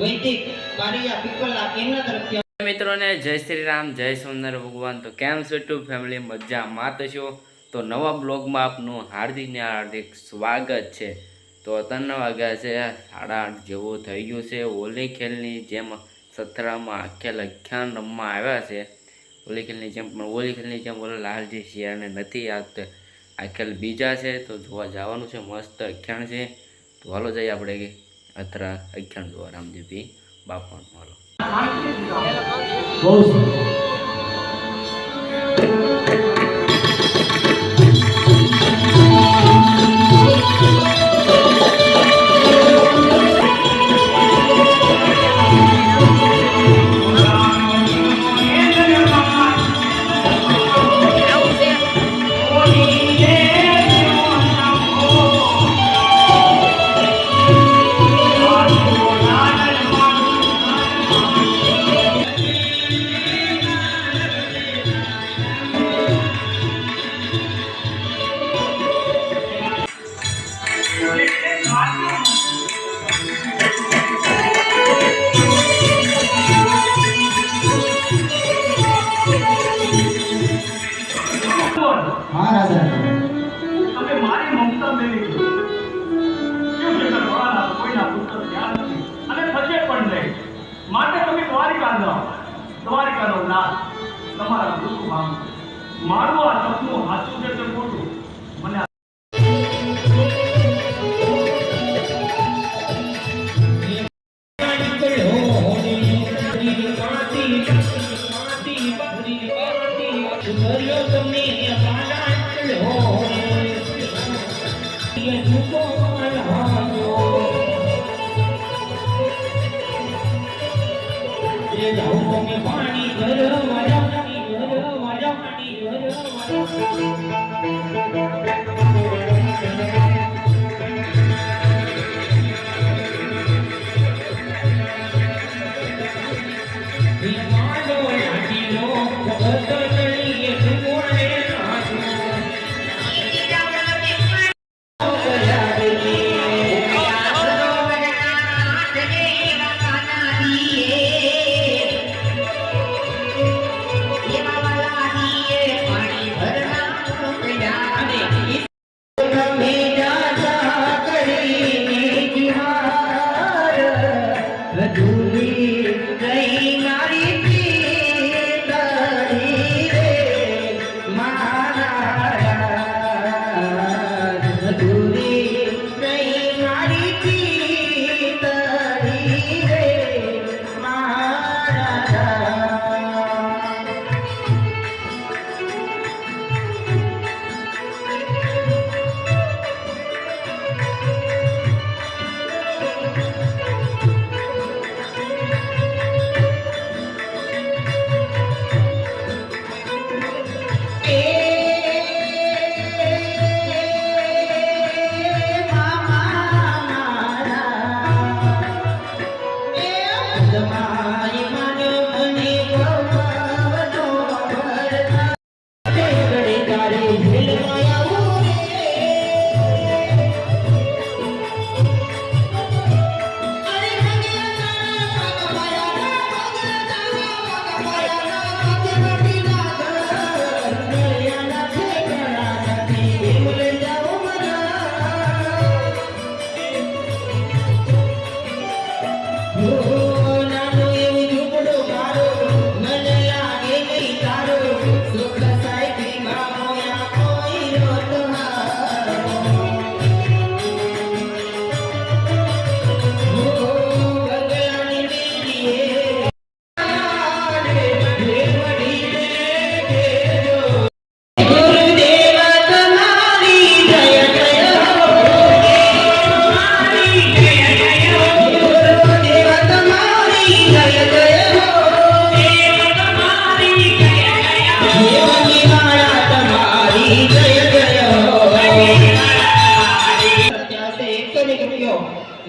વૈદિક બારિયા પીપલા એમના તરફથી મિત્રોને જય શ્રી રામ, જય સુંદર ભગવાન। તો કેમ છો ટુ ફેમિલી, મજામાં તો છો? તો નવા બ્લોગમાં આપનું હાર્દિક સ્વાગત છે। તો 3 વાગ્યા છે, 8:30 જેવું થઈ ગયું છે। હોલી ખેલની જેમ સથરામાં લખ્યાન રમવા આવ્યા છે। હોલી ખેલની જેમ પણ હોલી ખેલની જેમ બોલો લાલજી શિયાળને નથી આપતા, આ ખેલ બીજા છે। તો જોવા જવાનું છે, મસ્ત અખ્યાણ છે। તો હાલો જઈએ આપણે અથરા અખ્યાણ જોવા રામદેવજી બાપાનું। હાલો બહુ દ્વારિકાનો નાથ તમારા ગુરુ મારું આ સપનું હાચું છે કે ખોટું મને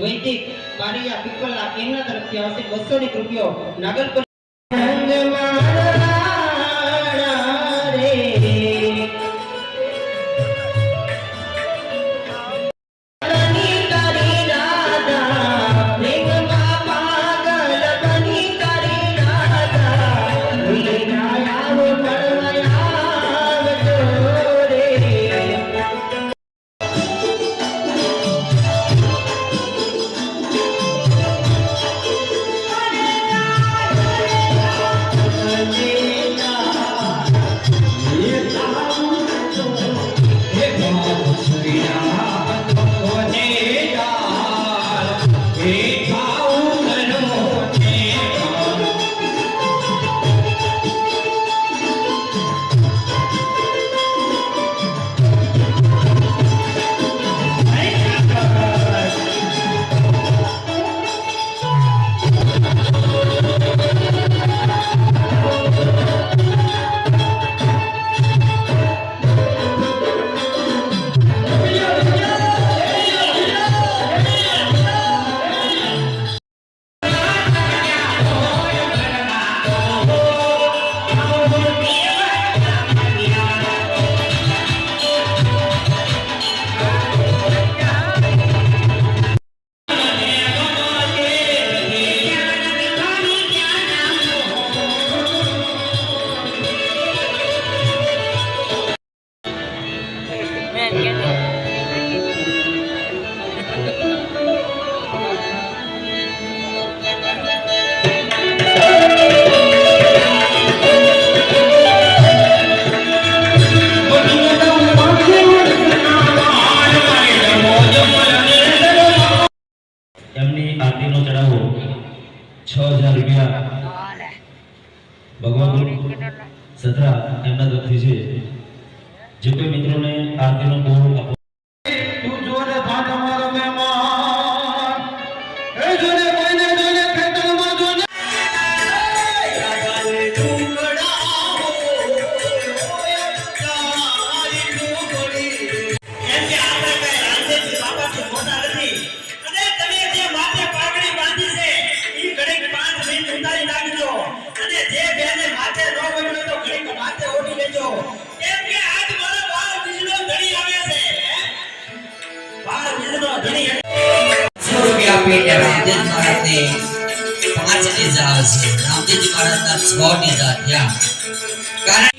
વૈદિક બારિયા પીપલા એમના તરફથી આવશે 200 રૂપિયો નાગર એમની આરતીનો ચડાવો 6000 રૂપિયા ભગવાન સત્રા એમના તરફથી છે. જે કોઈ મિત્રોને આરતીનો બોલ આપો. તું જોને થા તમારો મહેમાન એ જોને કોઈને જોને ખેતરમાં જોને રૂપિયા પેટે રામદેવ મહારાજને 5 ડીઝા આવશે. રામદેવજી મહારાજના 6 ડીઝા થયા. કારણ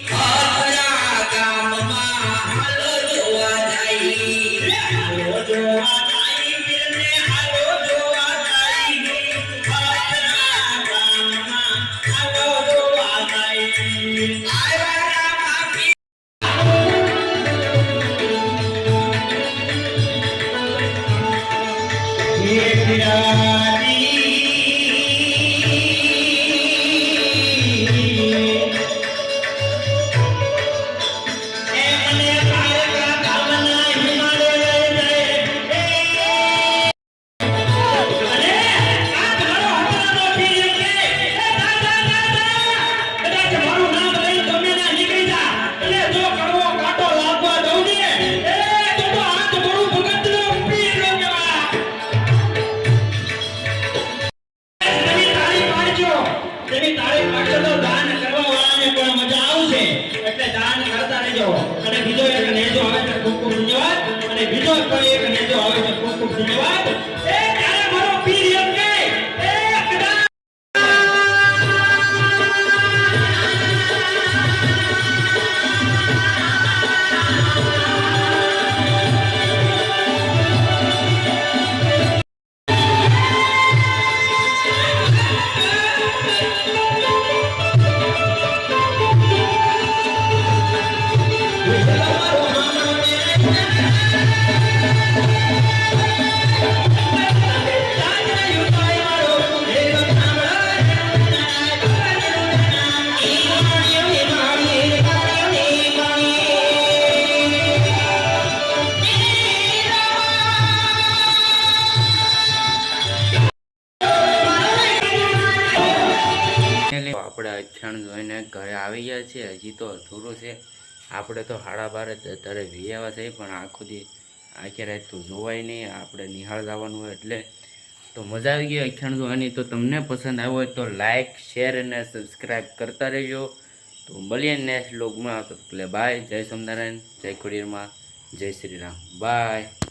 આપણે અઠ્યાણ જોઈને ઘરે આવી ગયા છીએ. હજી તો અધૂરું છે. આપણે તો 12:30 અત્યારે વિયાવા છે, પણ આખો દી આખી રાત તો જોવાય નહીં. આપણે નિહાળ જવાનું હોય એટલે તો મજા આવી ગઈ અઠ્યાણ જોવાની. તો તમને પસંદ આવ્યો હોય તો લાઇક, શેર અને સબસ્ક્રાઈબ કરતા રહેજો. તો મળીએ નેક્સ્ટ વ્લોગમાં. એટલે બાય. જય સ્વામિનારાયણ, જય ખોડિયારમાં, જય શ્રી રામ. બાય.